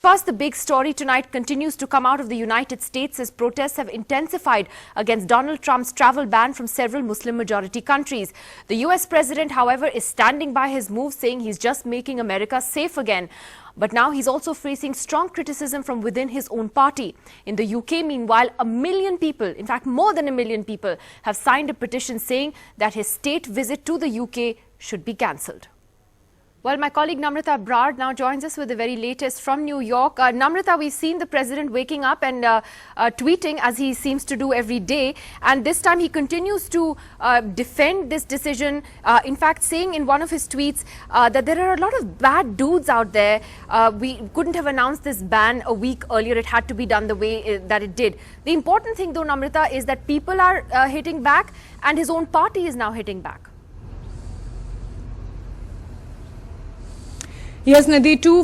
First, the big story tonight continues to come out of the United States as protests have intensified against Donald Trump's travel ban from several Muslim-majority countries. The US president, however, is standing by his move, saying he's just making America safe again. But now he's also facing strong criticism from within his own party. In the UK, meanwhile, 1 million people, in fact more than 1 million people, have signed a petition saying that his state visit to the UK should be cancelled. Well, my colleague Namrata Brard now joins us with the very latest from New York. Namrata, we've seen the president waking up and tweeting as he seems to do every day. And this time he continues to defend this decision. In fact, saying in one of his tweets that there are a lot of bad dudes out there. We couldn't have announced this ban a week earlier. It had to be done the way that it did. The important thing, though, Namrata, is that people are hitting back and his own party is now hitting back. Yes, Nidhi, two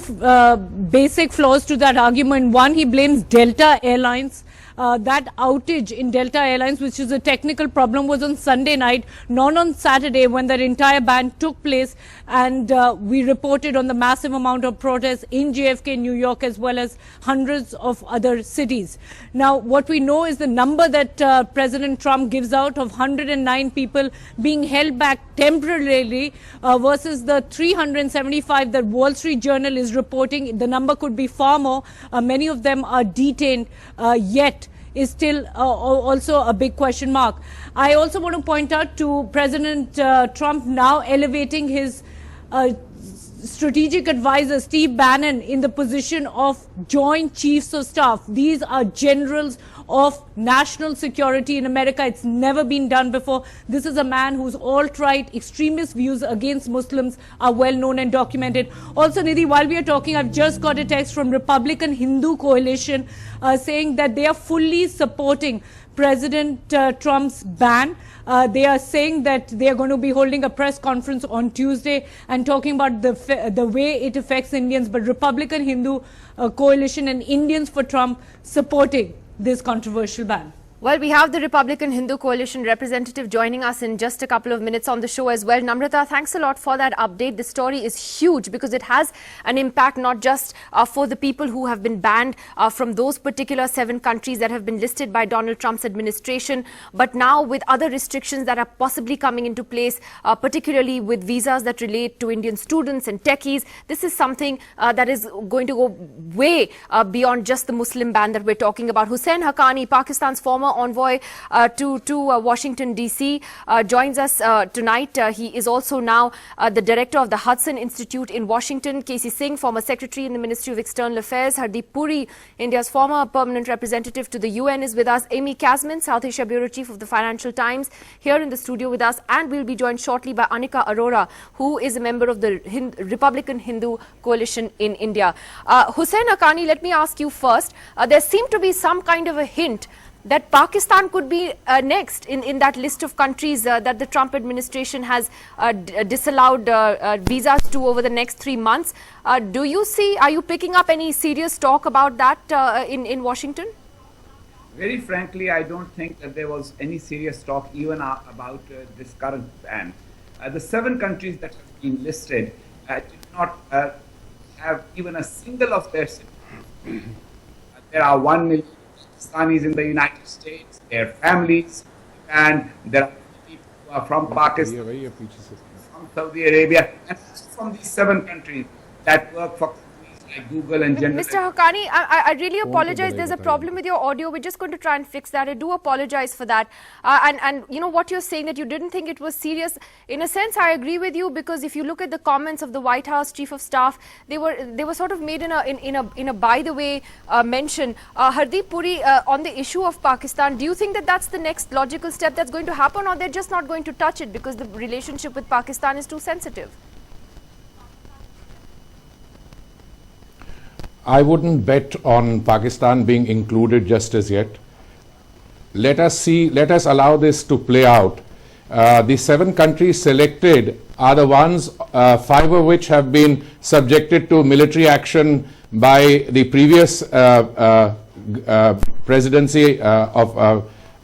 basic flaws to that argument. One, he blames Delta Airlines. That outage in Delta Airlines, which is a technical problem, was on Sunday night, not on Saturday when that entire ban took place. And we reported on the massive amount of protests in JFK, New York, as well as hundreds of other cities. Now, what we know is the number that President Trump gives out of 109 people being held back temporarily versus the 375 that Wall Street Journal is reporting. The number could be far more. Many of them are detained yet. Is still also a big question mark. I also want to point out to President Trump now elevating his strategic advisor Steve Bannon in the position of Joint Chiefs of Staff. These are generals of national security in America. It's never been done before. This is a man whose alt-right extremist views against Muslims are well known and documented. Also, Nidhi, while we are talking, I've just got a text from Republican Hindu Coalition saying that they are fully supporting President Trump's ban. They are saying that they are going to be holding a press conference on Tuesday and talking about the way it affects Indians. But Republican Hindu Coalition and Indians for Trump supporting this controversial ban. Well, we have the Republican Hindu Coalition representative joining us in just a couple of minutes on the show as well. Namrata, thanks a lot for that update. This story is huge because it has an impact not just for the people who have been banned from those particular 7 countries that have been listed by Donald Trump's administration, but now with other restrictions that are possibly coming into place, particularly with visas that relate to Indian students and techies. This is something that is going to go way beyond just the Muslim ban that we're talking about. Hussain Haqqani, Pakistan's former envoy to Washington, D.C., joins us tonight. He is also now the director of the Hudson Institute in Washington. K.C. Singh, former secretary in the Ministry of External Affairs. Hardeep Puri, India's former permanent representative to the UN, is with us. Amy Kasman, South Asia bureau chief of the Financial Times, here in the studio with us. And we'll be joined shortly by Anika Arora, who is a member of the Republican Hindu Coalition in India. Hussain Haqqani, let me ask you first. There seemed to be some kind of a hint that Pakistan could be next in that list of countries that the Trump administration has disallowed visas to over the next 3 months. Are you picking up any serious talk about that in Washington? Very frankly, I don't think that there was any serious talk even about this current ban. The 7 countries that have been listed did not have even a single of their citizens. There are 1 million Pakistanis in the United States, their families, and there are people who are from Pakistan, from Saudi Arabia, and from these 7 countries that work for companies like Google and General. Mr. Haqqani, I really apologize. There's a problem with your audio. We're just going to try and fix that. I do apologize for that. And you know what you're saying, that you didn't think it was serious. In a sense, I agree with you, because if you look at the comments of the White House Chief of Staff, they were sort of made in a by the way mention. Hardeep Puri, on the issue of Pakistan, do you think that that's the next logical step that's going to happen, or they're just not going to touch it because the relationship with Pakistan is too sensitive? I wouldn't bet on Pakistan being included just as yet. Let us allow this to play out. The 7 countries selected are the ones, 5 of which have been subjected to military action by the previous presidency of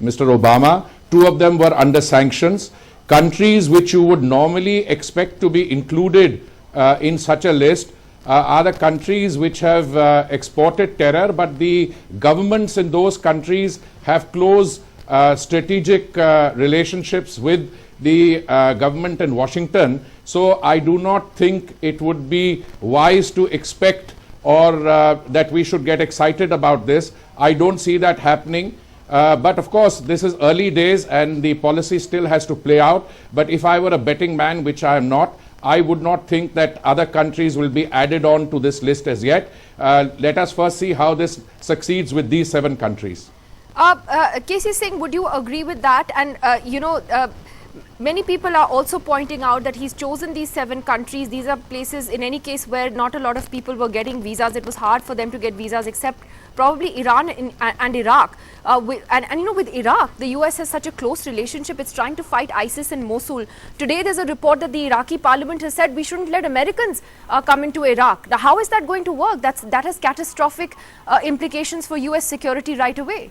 Mr. Obama. 2 of them were under sanctions. Countries which you would normally expect to be included in such a list are the countries which have exported terror, but the governments in those countries have close strategic relationships with the government in Washington. So I do not think it would be wise to expect or that we should get excited about this. I don't see that happening. But of course, this is early days and the policy still has to play out. But if I were a betting man, which I am not, I would not think that other countries will be added on to this list as yet. Let us first see how this succeeds with these 7 countries. K.C. Singh, would you agree with that? And, many people are also pointing out that he's chosen these 7 countries. These are places, in any case, where not a lot of people were getting visas. It was hard for them to get visas, except probably Iran and Iraq. With Iraq, the US has such a close relationship. It's trying to fight ISIS in Mosul. Today, there's a report that the Iraqi parliament has said we shouldn't let Americans come into Iraq. Now, how is that going to work? That has catastrophic implications for US security right away.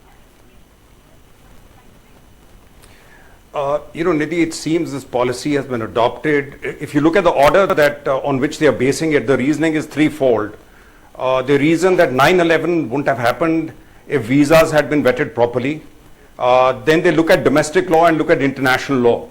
Nidhi, it seems this policy has been adopted. If you look at the order that on which they are basing it, the reasoning is threefold. The reason that 9/11 wouldn't have happened if visas had been vetted properly. Then they look at domestic law and look at international law.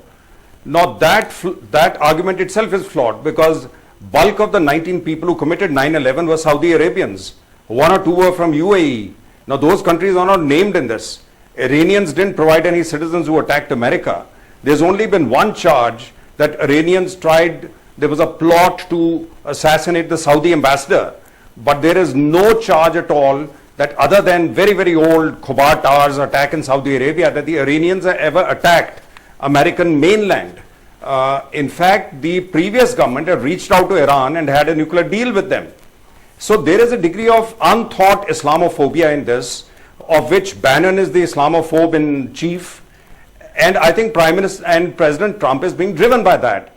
Now that argument itself is flawed, because bulk of the 19 people who committed 9/11 were Saudi Arabians. 1 or 2 were from UAE. Now those countries are not named in this. Iranians didn't provide any citizens who attacked America. There's only been one charge that Iranians tried, there was a plot to assassinate the Saudi ambassador, but there is no charge at all that, other than very, very old Khobar Towers attack in Saudi Arabia, that the Iranians have ever attacked American mainland. In fact, the previous government had reached out to Iran and had a nuclear deal with them. So there is a degree of unthought Islamophobia in this, of which Bannon is the Islamophobe in chief, and I think Prime Minister and President Trump is being driven by that.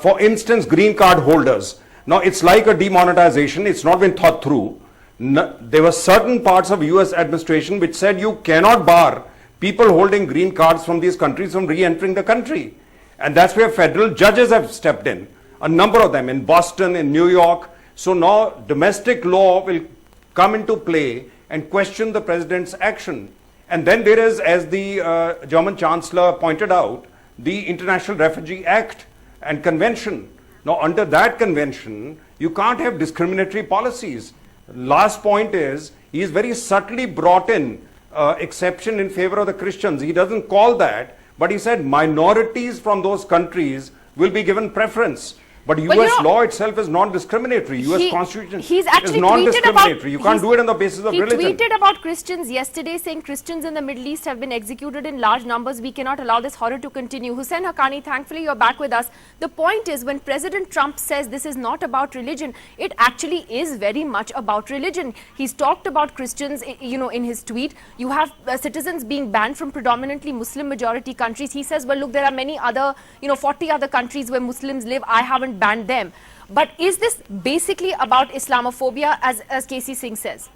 For instance, green card holders. Now it's like a demonetization, it's not been thought through. There were certain parts of US administration which said you cannot bar people holding green cards from these countries from re-entering the country. And that's where federal judges have stepped in, a number of them in Boston, in New York. So now domestic law will come into play and question the president's action. And then there is, as the German Chancellor pointed out, the International Refugee Act and Convention. Now, under that convention, you can't have discriminatory policies. Last point is, he is very subtly brought in exception in favor of the Christians. He doesn't call that, but he said minorities from those countries will be given preference. But US law itself is non-discriminatory. US Constitution is non-discriminatory. You can't do it on the basis of religion. He tweeted about Christians yesterday, saying Christians in the Middle East have been executed in large numbers. We cannot allow this horror to continue. Hussain Haqqani, thankfully you're back with us. The point is, when President Trump says this is not about religion, it actually is very much about religion. He's talked about Christians, in his tweet. You have citizens being banned from predominantly Muslim majority countries. He says, well, look, there are many other, 40 other countries where Muslims live. I haven't banned them. But is this basically about Islamophobia, as K.C. Singh says?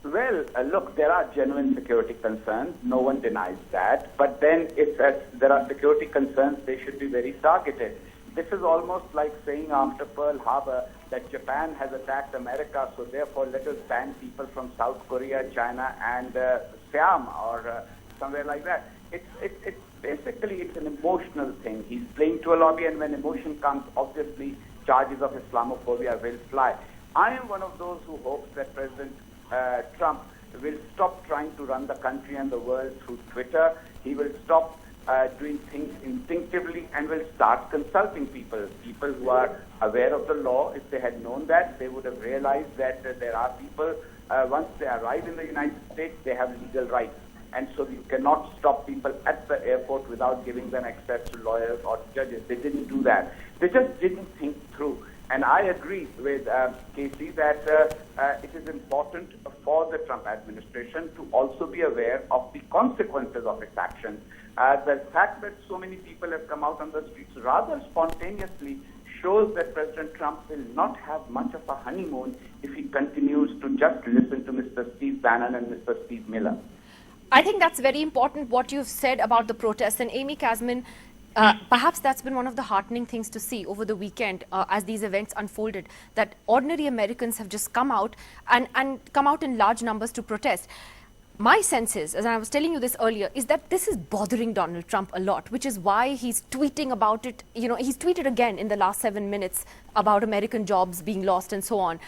Well, look, there are genuine security concerns. No one denies that. But then if there are security concerns, they should be very targeted. This is almost like saying after Pearl Harbor that Japan has attacked America, so therefore let us ban people from South Korea, China, and Siam, or somewhere like that. Basically, it's an emotional thing. He's playing to a lobby, and when emotion comes, obviously, charges of Islamophobia will fly. I am one of those who hopes that President Trump will stop trying to run the country and the world through Twitter. He will stop doing things instinctively and will start consulting people who are aware of the law. If they had known that, they would have realized that there are people, once they arrive in the United States, they have legal rights. And so you cannot stop people at the airport without giving them access to lawyers or judges. They didn't do that. They just didn't think through. And I agree with Casey that it is important for the Trump administration to also be aware of the consequences of its actions. The fact that so many people have come out on the streets rather spontaneously shows that President Trump will not have much of a honeymoon if he continues to just listen to Mr. Steve Bannon and Mr. Steve Miller. I think that's very important what you've said about the protests. And Amy Kasman, Perhaps that's been one of the heartening things to see over the weekend as these events unfolded, that ordinary Americans have just come out and come out in large numbers to protest. My sense is, as I was telling you this earlier, is that this is bothering Donald Trump a lot, which is why he's tweeting about it. You know, he's tweeted again in the last 7 minutes about American jobs being lost and so on.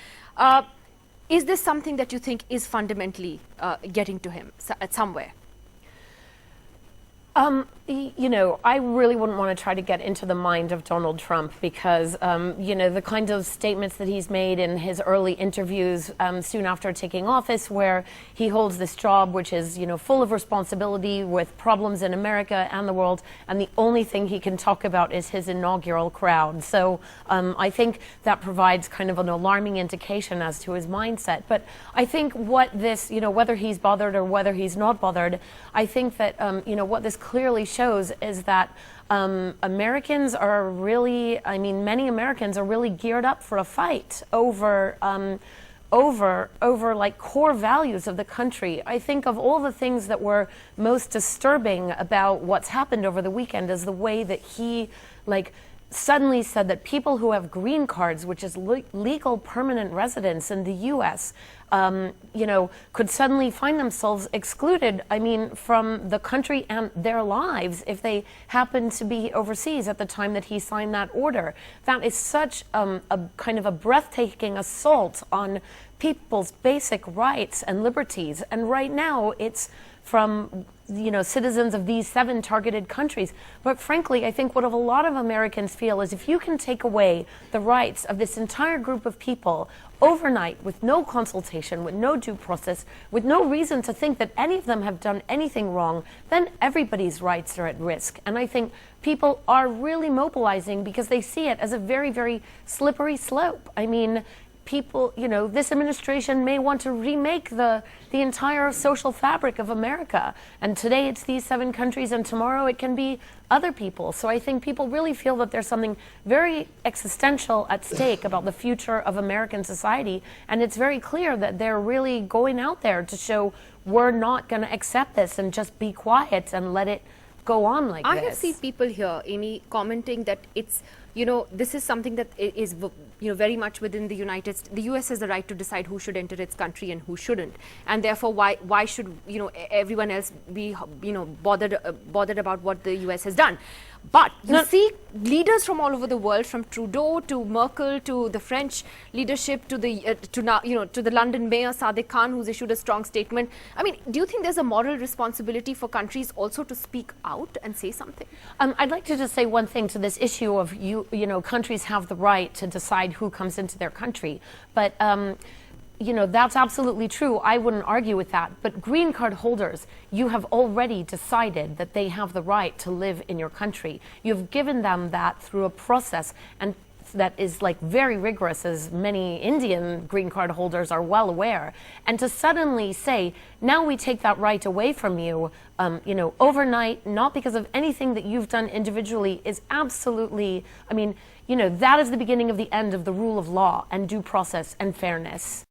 Is this something that you think is fundamentally getting to him at somewhere? You know, I really wouldn't want to try to get into the mind of Donald Trump because, you know, the kind of statements that he's made in his early interviews soon after taking office, where he holds this job which is, you know, full of responsibility with problems in America and the world, and the only thing he can talk about is his inaugural crowd. So I think that provides kind of an alarming indication as to his mindset. But I think what this, you know, whether he's bothered or whether he's not bothered, I think that, you know, what this clearly shows is that Americans are really, I mean, many Americans are really geared up for a fight over like core values of the country. I think of all the things that were most disturbing about what's happened over the weekend is the way that he like suddenly said that people who have green cards, which is legal permanent residence in the U.S., you know, could suddenly find themselves excluded, I mean, from the country and their lives if they happen to be overseas at the time that he signed that order. That is such a kind of a breathtaking assault on people's basic rights and liberties. And right now it's from, you know, citizens of these 7 targeted countries. But frankly, I think what a lot of Americans feel is if you can take away the rights of this entire group of people overnight with no consultation, with no due process, with no reason to think that any of them have done anything wrong, then everybody's rights are at risk. And I think people are really mobilizing because they see it as a very, very slippery slope. I mean, people, you know, this administration may want to remake the entire social fabric of America. And today it's these 7 countries and tomorrow it can be other people. So I think people really feel that there's something very existential at stake about the future of American society. And it's very clear that they're really going out there to show we're not going to accept this and just be quiet and let it go on like this. I have seen people here, Amy, commenting that it's, you know, this is something that is, you know, very much within the United States. The US has the right to decide who should enter its country and who shouldn't. And therefore, why should, you know, everyone else be, you know, bothered about what the US has done? But you see leaders from all over the world, from Trudeau to Merkel to the French leadership to the to the London mayor Sadiq Khan, who's issued a strong statement. I mean, do you think there's a moral responsibility for countries also to speak out and say something? I'd like to just say one thing to this issue of you know, countries have the right to decide who comes into their country, but you know, that's absolutely true. I wouldn't argue with that. But green card holders, you have already decided that they have the right to live in your country. You've given them that through a process and that is like very rigorous, as many Indian green card holders are well aware. And to suddenly say, now we take that right away from you, you know, overnight, not because of anything that you've done individually, is absolutely, I mean, you know, that is the beginning of the end of the rule of law and due process and fairness.